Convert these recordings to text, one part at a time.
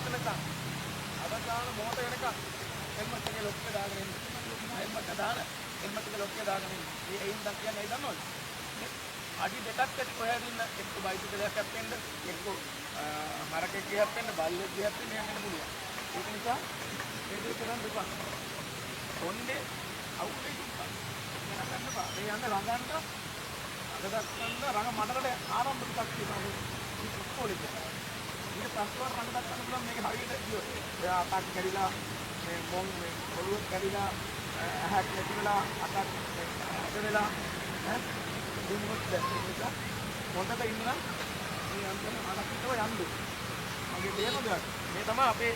වෙනකන් අවසාන මොහොත වෙනකන් හෙල්මට් එකේ ලොක් එක දාගෙන ඉන්න. හෙල්මට් එක දාලා හෙල්මට් එකේ ලොක් එක දාගෙන ඉන්න. මේ එයින් දැන් කියන්නේ ඒ දන්නවද? අඩි දෙකක් ඇති කොහෙද ඉන්න එක්ක බයිසිකලයක් හැප්පෙන්න එක්ක මරකෙක් හැප්පෙන්න බල්ලෙක් හැප්පෙන්න යන්න පුළුවන්. ඒක නිසා මේ දේ කරන් දෙපා. කොණ්ඩේ අවුට් එකක් ගන්න. ගන්න බා. මේ යන්න ළඟන්ට අගදක්වන්න රඟ මඩලට ආරම්භ ටිකක් තියෙනවා. මේ ඉස්කෝලේ ඉඳලා. ඊට පස්සේ රඟ දක්වන්න පුළුවන් මේක හරියට කියොත්. එයා අතක් කැඩිලා මේ මොන් මේ ඔළුව කැඩිලා ඇහක් නැති වෙලා අතක් ඇදලා ඈ දුන්නොත් දැක්කේක මොකටද ඉන්නවා මේ අන්තන අනකිටව යන්නේ මගේ තේරෙනවද මේ තමයි අපේ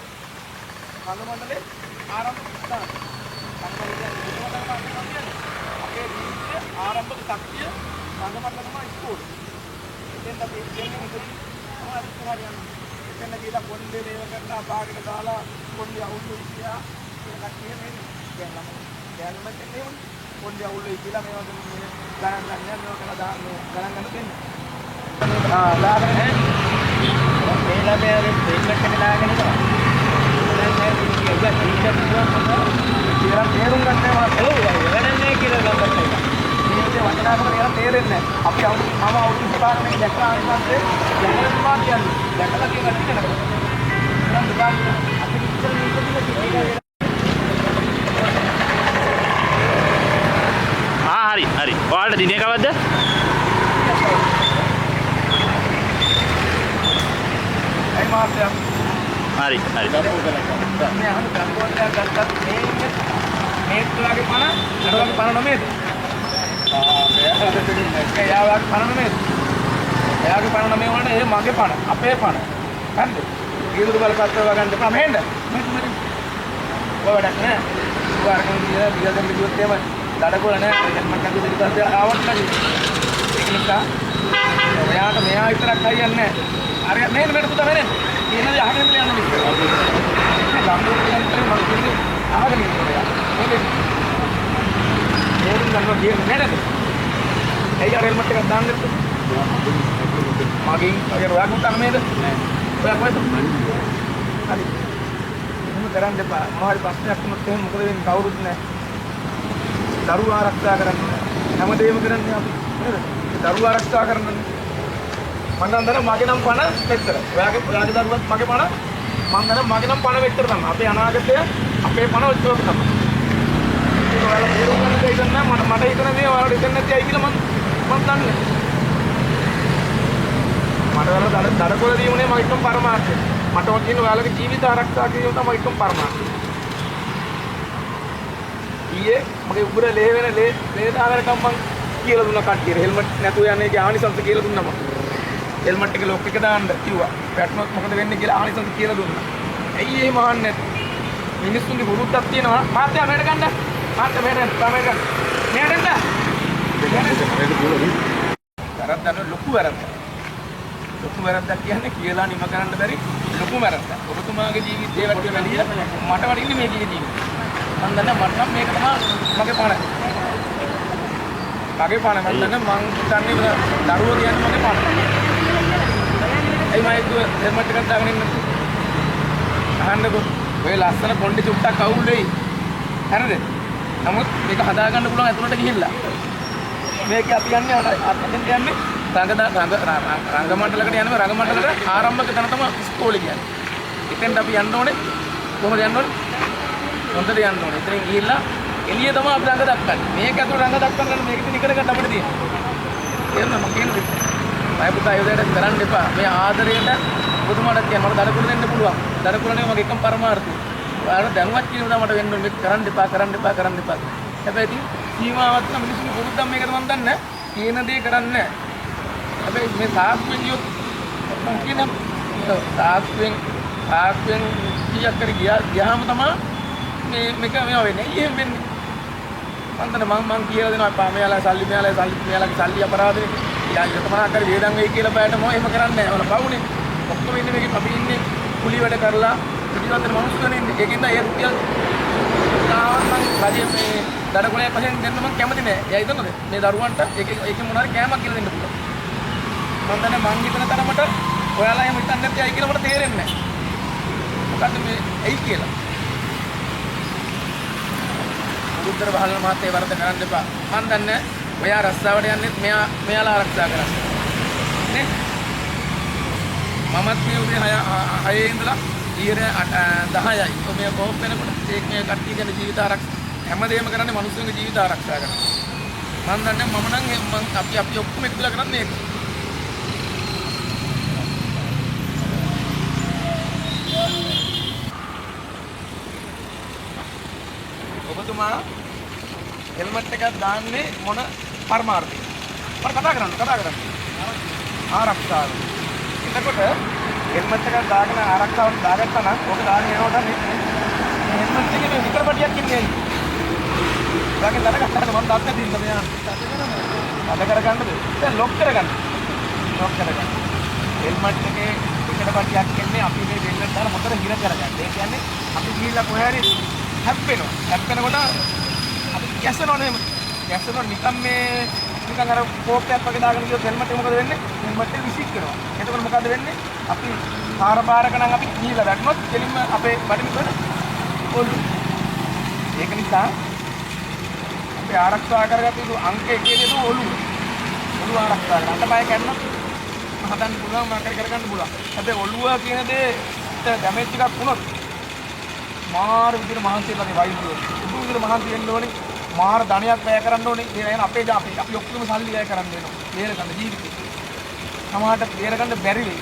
රංග මණ්ඩලේ ආරම්භක ස්ථාන අපේ ජීවිතයේ ආරම්භක ශක්තිය රංග මණ්ඩල තමයි ඉස්කෝලේ එතෙන් අපි කියන්නේ ඉතින් තමයි අර යන්නේ එතන ගිහලා පොඩ්ඩේ ලේව කරලා බාගෙට දාලා පොඩ්ඩේ අවුල් ඉතියා ඒකට කියන්නේ දැන් ළම දැන් මම පොඩ්ඩේ අවුල් ඉතිලා මේවා ගණන් ගන්න මේවා කරලා දාන්න ගණන් ගන්න දෙන්න දාගෙන මේ ළමයාගේ හෙල්මට් එක දාගෙන ඉන්නවා දැන් මේ කියලා තේරුම් ගන්නවා එවන්නේ කියලා ගන්නත් එක මේකේ වචනාකම කියලා තේරෙන්නේ නැහැ අපි මම අවුරුදු 5ක් මේ දැක්කා අනිවාර්යයෙන් දැකලා කියන්නේ දැකලා කියන ටික නේද දැන් දුකාන අපි ඉස්සර මේක හරි හරි ඔයාලට දිනේ කවද්ද ඒ මාත්‍යා හරි හරි මේ අහන ගම්පොල්ලා ගත්තත් මේ තුලාගේ පණ අරවගේ පණ නෙමෙයිද මෙයාගේ පණ නෙමෙයිද එයාගේ පණ නෙමෙයි වුණාට ඒ මගේ පණ අපේ පණ හරිද ඊළුරු බලපත්‍ර වගන්න දෙපා මෙහෙන්න මෙහෙන්න ඔය වැඩක් නෑ ඔය අරගෙන ගියා දෙන්න කිව්වොත් එහෙම දඩකොල නෑ මම කන්ද පිටිපස්සේ ආවත් නැති ඒක නිසා ඔයාට මෙයා විතරක් හරියන්නේ නෑ අර මෙහෙන්න මෙහෙන්න පුතා මෙහෙන්න කියන දේ අහගෙන ඉන්න යන්න මිස් ගම්මුත් කියන්නේ මම කියන්නේ අහගෙන ඉන්නවා මේක ඕරුන් ගන්නවා කියන්නේ නේද එයි අර හෙල්මට් එකක් දාන්න දෙන්න මගෙන් අර ඔයා පුතා නේද නෑ ඔයා කොහෙද හරි එහෙම කරන් දෙපා මොහරි ප්‍රශ්නයක් වුණොත් එහෙම මොකද වෙන්නේ කවුරුත් නෑ දරුවා ආරක්ෂා කරන්න හැමදේම කරන්නේ අපි නේද දරුවා ආරක්ෂා කරන්න මම දන්නා මගේ නම් පණ මෙච්චර ඔයාගේ දරුවත් මගේ පණ මම දන්නා මගේ නම් පණ මෙච්චර තමයි අපේ අනාගතය අපේ පණ ඔච්චර තමයි ඒක ඔයාලා තේරුම් ගන්න දෙයක් නෑ මට හිතන දේ ඔයාලට හිතන්නේ නැති අය කියලා මම දන්නේ මට ඔයාලා දඩකොල දීමුනේ මගේ එකම පරමාර්ථය මට ඔය කියන ඔයාලගේ ජීවිත ආරක්ෂා කිරීම තමයි එකම පරමාර්ථය ඊයේ මගේ උගුර ලේ වෙන ලේ දාගරකම් මං කියලා දුන්නා කට්ටියට හෙල්මට් නැතුව යන්නේ ඒකේ ආනිසංස කියලා දුන්නා මම හෙල්මට් එක ලොක් එක දාන්න කිව්වා පැටනොත් මොකද වෙන්නේ කියලා ආනිසංස කියලා දුන්නා ඇයි එහෙම අහන්නේ මිනිස්සුන්ගේ වරුද්දක් තියෙනවා මාත්‍යා මෙහෙට ගන්න මාත්‍යා මෙහෙට තමයි ගන්න මෙහෙට ගන්න ලොකු වැරද්දක් කියන්නේ කියලා නිම කරන්න බැරි ලොකු වැරද්දක් ඔබතුමාගේ ජීවිතේ වැඩි වැඩිය මට වටින්නේ මේ ජීවිතේ මම දන්නා මට නම් මේක තමයි මගේ පණ. මගේ පණ මම දන්නා මං හිතන්නේ දරුවෝ කියන්නේ මගේ පණ. එයි මම ඒක හෙල්මට් එකක් දාගෙන ඉන්න. අහන්නකෝ ඔය ලස්සන පොණ්ඩි චුට්ටක් අවුල් වෙයි. හරිද? නමුත් මේක හදා ගන්න පුළුවන් ඇතුළට ගිහිල්ලා. මේක අපි යන්නේ අතෙන් යන්නේ රංග මණ්ඩලකට යනවා රංග මණ්ඩලකට ආරම්භක තැන තමයි ඉස්කෝලේ කියන්නේ. එතෙන්ට අපි යන්න ඕනේ කොහොමද යන්න ඕනේ? හොඳට යන්න ඕනේ. එතනින් ගිහිල්ලා එළිය තමයි අපි රංග දක්වන්නේ. මේක ඇතුළ රංග දක්වන්න මේක ඉතින් ඉගෙන ගන්න අපිට තියෙනවා. තේරුණා මම කියන්නේ. මම පුතා යෝදයට කරන්න එපා. මේ ආදරයට ඔබතුමාට කියන්න මට දඩකුල දෙන්න පුළුවන්. දඩකුලනේ මගේ එකම පරමාර්ථය. ඔයාලා දැනුවත් කියනවා මට වෙන්න ඕනේ මේක කරන්න එපා. හැබැයි ඉතින් සීමාවක් නම් මිනිස්සුන්ගේ පුරුද්දක් මේකට මම දන්නේ කියන දේ කරන්නේ නැහැ. හැබැයි මේ සාස්ත්‍රයෙන් යොත් මම කියන සාස්ත්‍රයෙන් කීයක් කර ගියාම තමයි මේක මේවා වෙන්නේ. එහෙම වෙන්නේ. මම කියලා දෙනවා අප්පා මෙයාලා සල්ලි සල්ලි අපරාධනේ. යා යතමනා කර වේදන් වෙයි කියලා බෑට මො එහෙම කරන්නේ නැහැ. ඔන පවුනේ. ඔක්කොම ඉන්නේ මේකේ අපි ඉන්නේ කුලි වැඩ කරලා පිටිවත්තේ මිනිස්සුනේ ඉන්නේ. ඒකින්ද ඒ රුපියල් තාවනම් රජයේ මේ දඩකොලේ පහෙන් දෙන්න මම කැමති නෑ. එයා හිතනද මේ දරුවන්ට ඒක මොනාරි කෑමක් කියලා දෙන්න පුළුවන්. මම දන්නේ මං හිතන තරමට ඔයාලා එහෙම හිතන්නේ නැති අය කියලා මට තේරෙන්නේ නැහැ. මොකද්ද මේ ඇයි කියලා. උත්තර බහල මහත්තයා වරද කරන්න එපා. මන් දන්නේ ඔයා රස්සාවට යන්නෙත් මෙයාලා ආරක්ෂා කරන්නේ. නේ? මමත් මේ උදේ 6 ඉඳලා ඊයේ 10යි. මේ කෝප් වෙනකොට ඒක මේ කට්ටිය ගැන ජීවිත ආරක්ෂා හැමදේම කරන්නේ මිනිස්සුන්ගේ ජීවිත ආරක්ෂා කරනවා. මන් දන්නේ මම නම් අපි ඔක්කොම එකතුලා කරන්නේ ඒක. ඔබතුමා හෙල්මට් එකක් දාන්නේ මොන පරමාර්ථයද? මම කතා කරන්න. ආරක්ෂාව. එතකොට හෙල්මට් එකක් දාගෙන ආරක්ෂාවට දාගත්තා නම් ඔක දාගෙන යනකොට මේ හෙල්මට් එකේ විතරපටියක් ඉන්නේ. දාගෙන දාගත්තාම මම දාන්න දෙන්න මෙයා. අද කරගන්නද? දැන් ලොක් කරගන්න. හෙල්මට් එකේ විතරපටියක් ඉන්නේ අපි මේ දෙන්නට දාලා මොකද හිර කරගන්න. ඒ කියන්නේ අපි ගිහිල්ලා කොහේ හරි හැප්පෙනවා. හැප්පෙනකොට අපි ගැස්සනවා නෙමෙයි. ගැස්සනවා නිකන් අර කෝප්පයක් වගේ දාගෙන ගියොත් හෙල්මට් එක මොකද වෙන්නේ? හෙල්මට් එක විසික් කරනවා. එතකොට මොකද වෙන්නේ? අපි පාර පාරක නම් අපි ගිහිල්ලා වැටුනොත් දෙලින්ම අපේ බඩින් වල ඔලු. ඒක නිසා අපි ආරක්ෂා කරගත්ත යුතු අංක 1 කියන ඔලු. ඔලු ආරක්ෂා කරන්න. අත බය කැඩුනොත් හදන්න පුළුවන් මාකර කරගන්න පුළුවන්. හැබැයි ඔලුව කියන දේ ඩැමේජ් එකක් වුණොත් මාර විදිහට මහන්සි වෙලා වයින්දුව. උඩු විදිහට මහන්සි වෙන්න ඕනේ. මාර ධනයක් වැය කරන්න ඕනේ. ඒ වෙන අපේ අපි ඔක්කොම සල්ලි වැය කරන්න වෙනවා. බේර ගන්න ජීවිතේ. සමහරට බේර ගන්න බැරි වෙයි.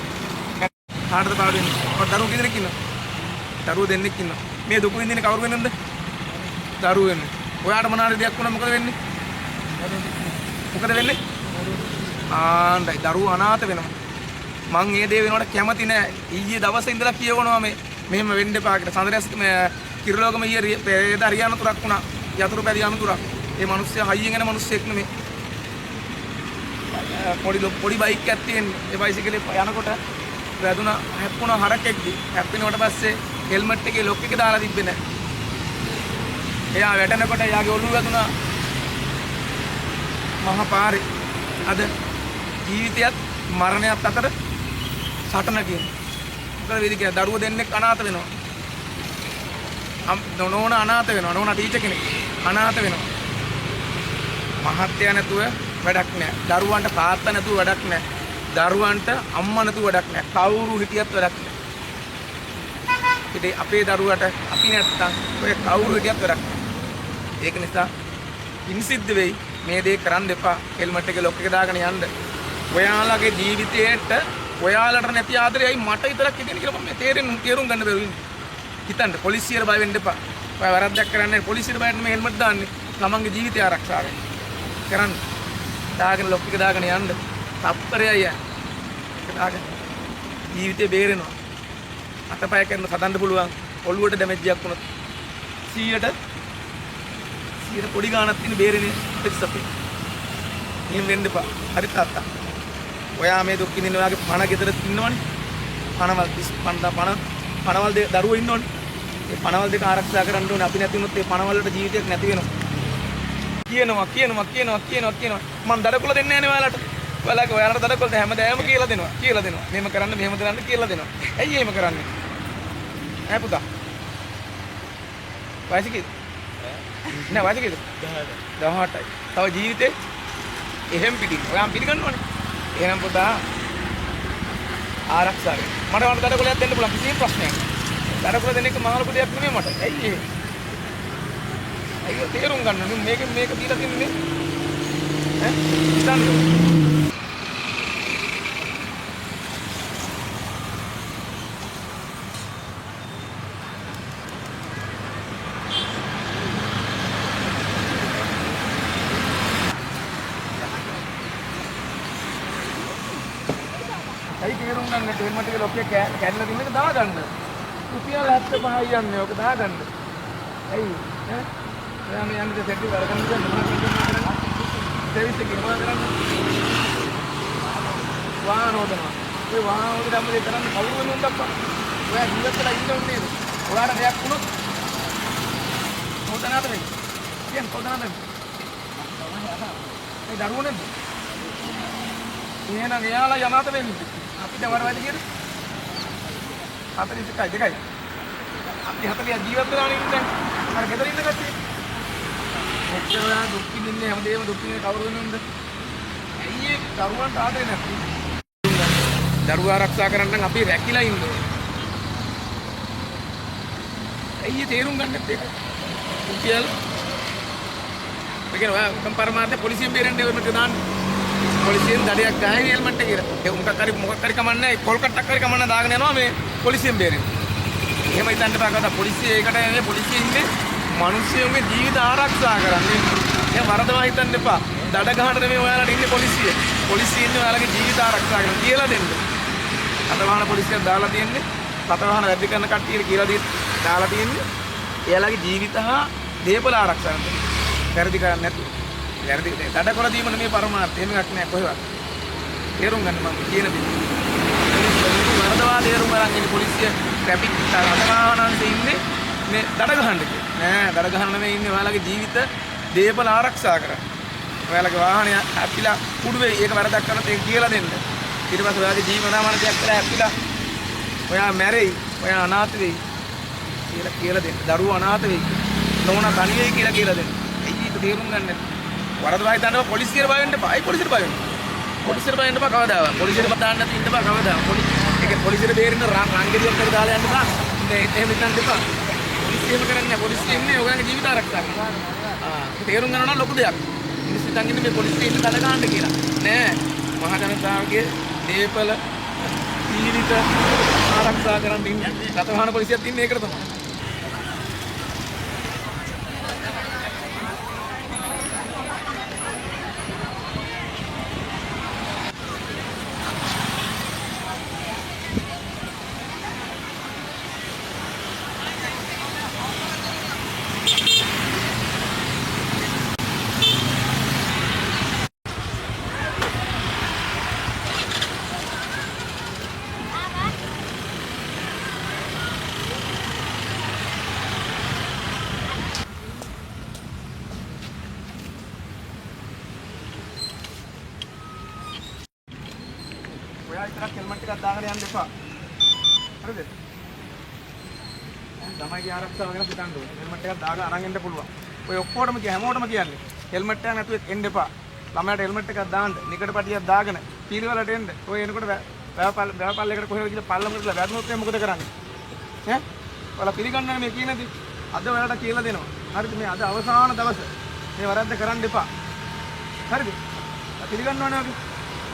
කාටද පාඩු වෙන්නේ? ඔය දරුවෝ කීදෙනෙක් ඉන්නවා? දරුවෝ දෙන්නෙක් ඉන්නවා. මේ දුක විඳින්නේ කවුරු වෙනද? දරුවෝ වෙන්නේ. ඔයාට මොනවාරි දෙයක් වුණා මොකද වෙන්නේ? මොකද වෙන්නේ? ආණ්ඩයි දරුවෝ අනාථ වෙනවා. මං මේ දේ වෙනවට කැමති නෑ. ඊයේ දවසේ ඉඳලා කියවනවා මෙහෙම වෙන්න එපා කියලා. සඳරැස් කිරලෝගම ඊයේ පෙරේද හරියන තුරක් වුණා. යතුරු පැදි අනුතුරක්. ඒ මිනිස්සයා හයියෙන් එන මිනිස්සෙක් නෙමෙයි. පොඩි බයික් එකක් තියෙන්නේ. ඒ බයිසිකලේ යනකොට වැදුනා හැප්පුණා හරකෙක්දී. හැප්පෙනකොට පස්සේ හෙල්මට් එකේ ලොක් එක දාලා තිබ්බේ නැහැ. එයා වැටෙනකොට එයාගේ ඔළුව වැදුනා මහා පාරේ. අද ජීවිතයත් මරණයත් අතර සටන කියන්නේ. මොකද වෙයිද කියලා දරුවෝ දෙන්නෙක් අනාථ වෙනවා. නෝනා අනාථ වෙනවා. නෝනා ටීචර් කෙනෙක් අනාථ වෙනවා. මහත්තයා නැතුව වැඩක් නැහැ. දරුවන්ට තාත්තා නැතුව වැඩක් නැහැ. දරුවන්ට අම්මා නැතුව වැඩක් නැහැ. කවුරු හිටියත් වැඩක් නැහැ. ඉතින් අපේ දරුවට අපි නැත්තම් ඔය කවුරු හිටියත් වැඩක් නැහැ. ඒක නිසා ඉන්සිද්ධ වෙයි මේ දේ කරන්න එපා. හෙල්මට් එකේ ලොක් එක දාගෙන යන්න. ඔයාලගේ ජීවිතේට ඔයාලට නැති ආදරයයි මට විතරක් හිතෙන කියලා මම තේරුම් ගන්න බැරුව ඉන්නේ. හිතන්න පොලිසියට බය වෙන්න එපා. ඔය වැරද්දක් කරන්නේ පොලිසියට බයට මේ හෙල්මට් දාන්නේ. ළමංගේ ජීවිතය ආරක්ෂා කරන්න. දාගෙන ලොක් එක දාගෙන යන්න. තප්පරයයි දාගෙන ජීවිතේ බේරෙනවා. අතපය කරන සදන්න පුළුවන්. ඔළුවට ඩැමේජ් එකක් වුණොත් 100ට පොඩි ගාණක් තියෙන බේරෙන්නේ පිටසපේ. එහෙම වෙන්න එපා. හරි තාත්තා. ඔයා මේ දුක් විඳින්න ඔයාගේ පණ ගෙදර ඉන්නවනේ. පණවල් දරුවෝ ඉන්නවනේ. ඒ පණවල් දෙක ආරක්ෂා කරන්න ඕනේ. අපි නැති වුණොත් ඒ පණවල් වලට ජීවිතයක් නැති වෙනවා. කියනවා. මම දඩකොල දෙන්නේ නැහැ නේ ඔයාලට. ඔයාලට දඩකොල හැමදාම කියලා දෙනවා. මෙහෙම කරන්න කියලා දෙනවා. ඇයි එහෙම කරන්නේ? ඈ පුතා. වයස කීයද? නෑ වයස කීයද? 18යි. තව ජීවිතේ එහෙම පිටින්. ඔයාම පිළිගන්න ඕනේ. එහෙනම් පුතා ආරක්ෂා කරන්න. මට දඩකොලයක් දෙන්න පුළුවන් කිසිම ප්‍රශ්නයක් නෑ. දඩකොල දෙන්න එක මහ ලොකු දෙයක් නෙමෙයි මට. ඇයි ඒ? අයියෝ තේරුම් ගන්න මේක දීලා තින්නේ ඈ හිතන්න. ඇයි තේරුම් ගන්න හෙල්මට් එකේ ලොක් එක කැඩලා තින්නේ දාගන්න. රුපියල් 75යි යන්නේ ඔක දාගන්න. ඇයි ඈ ඔයා මේ යන්නේ සෙට් එක වැඩ කරනද මොනවද කරන්නේ? සර්විස් එකේ මොනවද කරන්නේ? වාහන හොදනවා. ඒ වාහන හොදලා අපි කරන්නේ කවුරු වෙනුවද අප්පා? ඔයා ජීවත් වෙලා ඉන්න ඕනේ නේද? ඔයාට දෙයක් වුණොත් හොදනාද වෙන්නේ? කියන්න හොදනාද වෙන්නේ? ඒ දරුවෝ නේද? එහෙනම් එයාලා යනාත වෙන්නේ. අපිට වරවයිද කියන්නේ? 42යි. අපි 40 ජීවත් වෙලා ඉන්නේ. අර ගෙදර ඉන්න කට්ටිය. ඔච්චර වෙලා දුක් විඳින්නේ හැමදේම දුක් විඳින්නේ කවුරු වෙනුන්ද? ඇයි ඒ දරුවන්ට ආදරේ නැති? දරුවා ආරක්ෂා කරන්න නම් අපි රැකිලා ඉන්න ඕනේ. ඇයි තේරුම් ගන්නත් ඒක? උකියල්. ඒකේ ඔයා පරමාර්ථ පොලිසියෙන් බේරෙන්නේ ඔය මට දාන්න. පොලිසියෙන් දඩයක් ගහයි හෙල්මට් එක කියලා. ඒ මොකක් හරි කමන්නේ කොල් කට්ටක් හරි කමන්න දාගෙන යනවා මේ පොලිසියෙන් බේරෙන්නේ. එහෙම හිතන්න බෑ කවදා පොලිසිය ඒකට නෙමෙයි පොලිසිය ඉන්නේ මිනිස්සුන්ගේ ජීවිත ආරක්ෂා කරන්නේ. එහෙනම් වරදවා හිතන්න එපා. දඩ ගහන්න නෙමෙයි ඔයාලට ඉන්නේ පොලිසිය. පොලිසිය ඉන්නේ ඔයාලගේ ජීවිත ආරක්ෂා කරන කියලා දෙන්න. අතවහන පොලිසිය දාලා තියෙන්නේ. අතවහන වැඩි කරන කට්ටියට කියලා දාලා තියෙන්නේ. එයාලගේ ජීවිත හා දේපල ආරක්ෂා කරන්න. වැරදි කරන්නේ නැතුව. වැරදි දඩ කර දීම නෙමෙයි පරමාර්ථය. එහෙම එකක් නෑ කොහෙවත්. තේරුම් ගන්න මම කියන දේ. වරදවා තේරුම් ගන්න ඉන්නේ පොලිසිය ට්‍රැෆික් අතවහනන්ට ඉන්නේ මේ දඩ ගහන්න කියලා. නෑ දඩ ගහන්න නෙමෙයි ඉන්නේ ඔයාලගේ ජීවිත දේපල ආරක්ෂා කරන්න. ඔයාලගේ වාහනය හැපිලා කුඩු වෙයි. ඒක වැරදක් කරනත් ඒක කියලා දෙන්න. ඊට පස්සේ ඔයාලගේ ජීවනාමාන දෙයක් කරලා හැපිලා ඔයා මැරෙයි. ඔයා අනාථ වෙයි. කියලා දෙන්න. දරුවෝ අනාථ වෙයි. නෝනා තනි වෙයි කියලා දෙන්න. ඇයි ඒක තේරුම් ගන්න නැත්තේ? වරදවා හිතනවා පොලිසියට බය වෙන්න එපා. අයි පොලිසියට බය වෙන්න. පොලිසියට බය වෙන්න එපා කවදාවත්. පොලිසියට බතාන්න නැති ඉන්න බා කවදාවත්. ඒක පොලිසියට බේරෙන්න රංගෙඩියක් කර දාලා යන්න බා. එහෙම හිතන්න එපා. පොලිසියම කරන්නේ නැහැ. පොලිසිය ඉන්නේ ඔයගොල්ලන්ගේ ජීවිත ආරක්ෂා කරන්න. තේරුම් ගන්න නම් ලොකු දෙයක්. මිනිස්සු හිතන් ඉන්නේ මේ පොලිසිය ඉන්න දඩ ගන්න කියලා. නෑ. මහා ජනතාවගේ දේපල ජීවිත ආරක්ෂා කරන්න ඉන්නේ. රතවහන පොලිසියත් ඉන්නේ ඒකට තමයි. ඔයා විතරක් හෙල්මට් එකක් දාගෙන යන්න එපා. හරිද? ළමයිගේ ආරක්ෂාව ගැන හිතන්න ඕනේ. හෙල්මට් එකක් දාගෙන අරන් එන්න පුළුවන්. ඔය ඔක්කොටම හැමෝටම කියන්නේ හෙල්මට් එක නැතුව එන්න එපා. ළමයාට හෙල්මට් එකක් දාන්න, නිකට පටියක් දාගෙන පීරිවලට එන්න. ඔය එනකොට වැවපල්ලයකට කොහෙද කියලා පල්ලමකට වැදුනොත් මොකද කරන්නේ? ඈ? ඔයාලා පිළිගන්නනේ මේ කියනදී. අද ඔයාලට කියලා දෙනවා. හරිද? මේ අද අවසාන දවස. මේ වරද්ද කරන්න එපා. හරිද? පිළිගන්න ඕනේ අපි.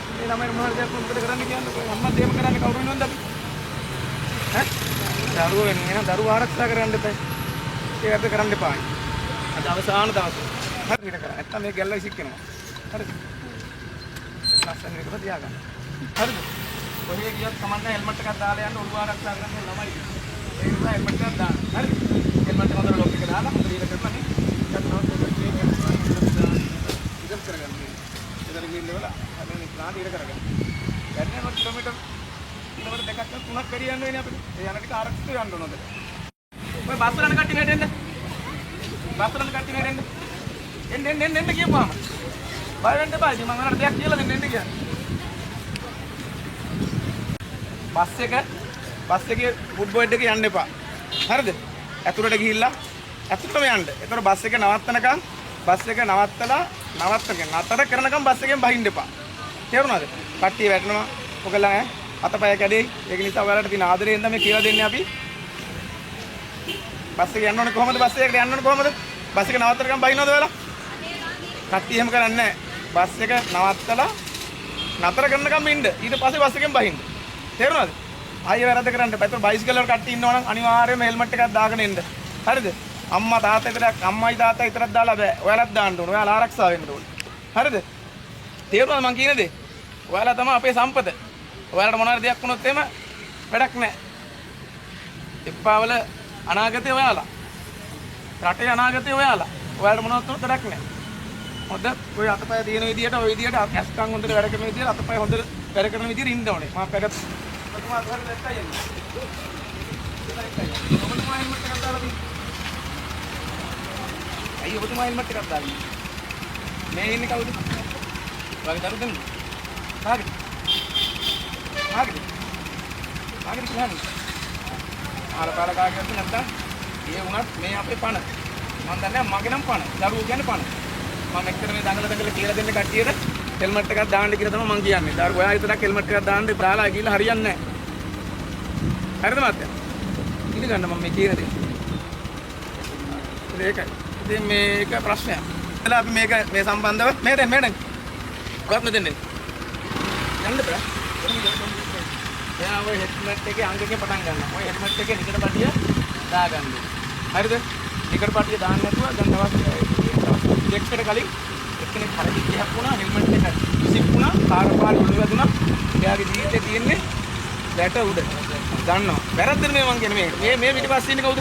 මේ ළමයි මොනවද දෙයක් මොකද කරන්න කියන්නේ? අම්මා දෙයම කරන්නේ කවුරු වෙනවද අපි? ඈ? දරුවෝ වෙන දරුවෝ ආරක්ෂා කරන්න එපා. ඒක අපිට කරන්න එපා. අද අවසාන දවස. හරියට කරා. නැත්තම් මේ ගැල්ල විසික් වෙනවා. හරිද? ලස්සන එකකට තියාගන්න. හරිද? ඔහේ ගියත් කමන්න හෙල්මට් එකක් දාලා යන්න ඔළුව ආරක්ෂා කරන්න ළමයි. ඒ නිසා හෙල්මට් එකක් දාන්න. හරිද? හෙල්මට් එක හොඳට ලොක් එක දාලා හොඳට ඉර කරලා නේ. ඉතින් කරගන්න. එතන ගිහින් නාට ඉර කරගන්න. දැන් යනවා කිලෝමීටර් දෙකක් තුනක් වැඩි යන්න වෙන්නේ අපිට. ඒ යන ටික ආරක්ෂිතව යන්න ඕනද? ඔය බස් වලන කට්ටිය හෙටෙන්න. බස් වලන කට්ටිය හෙටෙන්න. එන්න කියපුවාම. බය වෙන්න එපා. ඉතින් මම ඔයාලට දෙයක් කියලා දෙන්න කියන්නේ. බස් එකේ ෆුඩ් බෝඩ් එකේ යන්න එපා. හරිද? ඇතුළට ගිහිල්ලා ඇතුළටම යන්න. ඒතර බස් එක නවත්තනකම් බස් එක නවත්තලා නතර කරනකම් බස් එකෙන් බහින්න එපා. තේරුණාද? කට්ටිය වැටෙනවා. ඔයගොල්ලන් අතපය කැඩෙයි. ඒක නිසා ඔයාලට තියෙන ආදරයෙන් තමයි කියලා දෙන්නේ අපි. බස් එක යන්න ඕනේ කොහමද? බස් එකකට යන්න ඕනේ කොහමද? බස් එක නවත්තනකම් බහිනවද ඔයාලා? කට්ටිය එහෙම කරන්නේ නැහැ. බස් එක නවත්තලා නතර කරනකම් ඉන්න. ඊට පස්සේ බස් එකෙන් බහින්න. තේරුණාද? ආයෙ වැරද්ද කරන්න එපා. ඒතකොට බයිසිකල් වල කට්ටිය ඉන්නවනම් අනිවාර්යයෙන්ම හෙල්මට් එකක් දාගෙන එන්න. හරිද? අම්මයි තාත්තා විතරක් දාලා බෑ. ඔයාලත් දාන්න ඕනේ. ඔයාලා ආරක්ෂා වෙන්න ඕනේ. හරිද? තේරුණාද මං කියන දේ? ඔයාලා තමයි අපේ සම්පත. ඔයාලට මොනවාරි දෙයක් වුණොත් එහෙම වැඩක් නැහැ. එප්පාවල අනාගතේ ඔයාලා. රටේ අනාගතේ ඔයාලා. ඔයාලට මොනවත් වුණොත් වැඩක් නැහැ. හොඳ ඔය අතපය තියෙන විදියට ඔය විදියට ඇස්කම් හොඳට වැඩ කරන විදියට අතපය හොඳට වැඩ කරන විදියට ඉන්න ඕනේ. මම පැගත් ඔබතුමා හරියට දැක්කයි යන්නේ. ඔබතුමා හෙල්මට් එකක් දාලා තියෙන්නේ. අයියෝ ඔබතුමා හෙල්මට් එකක් දාලා ඉන්නේ. මේ ඉන්නේ කවුද? ඔයාගේ දරුවෝ දෙන්න. කාගෙද? කාගෙද කියන්නේ? ආලකාල කාගෙත් නැත්තම් ඒ වුණත් මේ අපේ පණ. මම දන්නේ මගේ නම් පණ. දරුවෝ කියන්නේ පණ. මම එක්කර මේ දඟල කියලා දෙන්න කට්ටියට හෙල්මට් එකක් දාන්න කියලා තමයි මම කියන්නේ. දරුවෝ ඔයා විතරක් හෙල්මට් එකක් දාන්න දාලා ගිහලා හරියන්නේ නැහැ. හරිද මහත්තයා? ඉඳ ගන්න මම මේ කියන දේ. ඒකයි. ඉතින් මේක ප්‍රශ්නයක්. එතලා අපි මේ සම්බන්ධව මේඩම් ඔයත් මෙතෙන් යන්න බෑ. එයා ඔය හෙල්මට් එකේ අංගකේ පටන් ගන්නවා. ඔය හෙල්මට් එකේ නිකඩ පටිය දාගන්න. හරිද? නිකඩ පටිය දාන්න නැතුව දැන් දවස් දෙකකට කලින් එක්කෙනෙක් හරි ගියක් වුණා හෙල්මට් එක විසිප්පුණා කාර් පාරේ උළු වැදුණා. එයාගේ ජීවිතේ තියෙන්නේ දැට උඩ. දන්නවා. වැරද්ද මේ මං කියන්නේ මේ පිටිපස්සේ ඉන්නේ කවුද?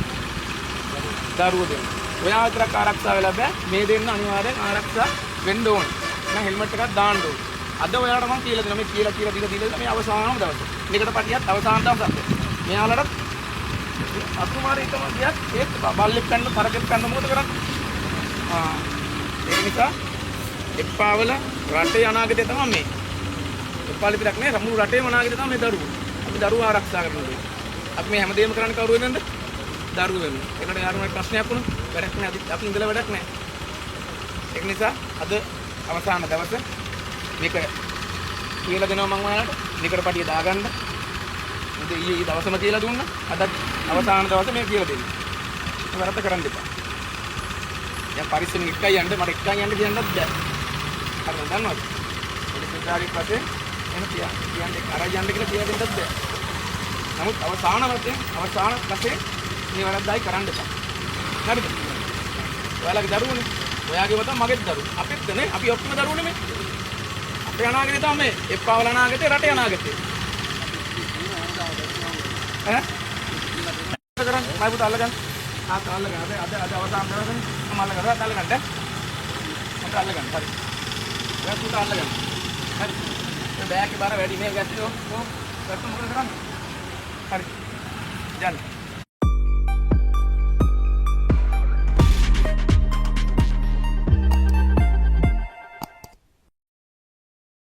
දරුවෝ දෙන්න. ඔයා විතරක් ආරක්ෂා වෙලා බෑ. මේ දෙන්න අනිවාර්යෙන් ආරක්ෂා වෙන්න ඕනේ. එහෙනම් හෙල්මට් එකක් දාන්න ඕනේ. අද ඔයාලට මම කියලා දෙනවා මේ කියලා දීලා මේ අවසානම දවසේ. නිකට පටියත් අවසාන දවසක්. මෙයාලට අතුමාරේ එකම ගියත් ඒත් බල්ලෙක් ගන්න තරකෙක් ගන්න මොකද කරන්නේ? ඒ නිසා එප්පාවල රටේ අනාගතය තමයි මේ. එප්පාවල විතරක් නේ රමුණු රටේම අනාගතය තමයි මේ දරුවෝ. අපි දරුවෝ ආරක්ෂා කරනවා. අපි මේ හැමදේම කරන්නේ කවුරු වෙනද? දරුවෝ වෙන්න. ඒකට යාළුවන්ට ප්‍රශ්නයක් වුණා. වැඩක් නෑ අපි ඉඳලා වැඩක් නෑ. ඒක නිසා අද අවසාන දවසේ මේක කියලා දෙනවා මම ඔයාලට. නිකට පටිය දාගන්න. ඉතින් ඊයේ දවසම කියලා දුන්නා. අද අවසාන දවසේ මේ කියලා දෙන්න. වැරද්ද කරන්න එපා. දැන් පරිස්සමෙන් එකයි යන්න මට එකයි යන්න කියන්නත් බෑ. හරිද දන්නවද? පොලිසියකාරී පස්සේ එන කියන්නේ අර යන්න කියලා කියලා දෙන්නත් බෑ. නමුත් අවසාන වශයෙන් මේ වැරද්දයි කරන්න එපා. හරිද? ඔයාලගේ දරුවෝනේ. ඔයාගේම තමයි මගේත් දරුවෝ. අපිත් නේ අපි ඔක්කොම දරුවෝනේ මේ. අපේ අනාගතේ තමයි මේ. එප්පාවල අනාගතේ රටේ අනාගතේ. ඈ? කරන් මයි පුතා අල්ලගන්න. අල්ලගන්න. අද අවසාන දවසේ මම අල්ලගන්න. මට අල්ලගන්න. හරි. ඔයා පුතා අල්ලගන්න. හරි. මේ බෑග් එක බාර වැඩි මේ ගැස්සියෝ. ඔව්. ගැස්ස මොකද කරන්නේ? හරි. යන්න.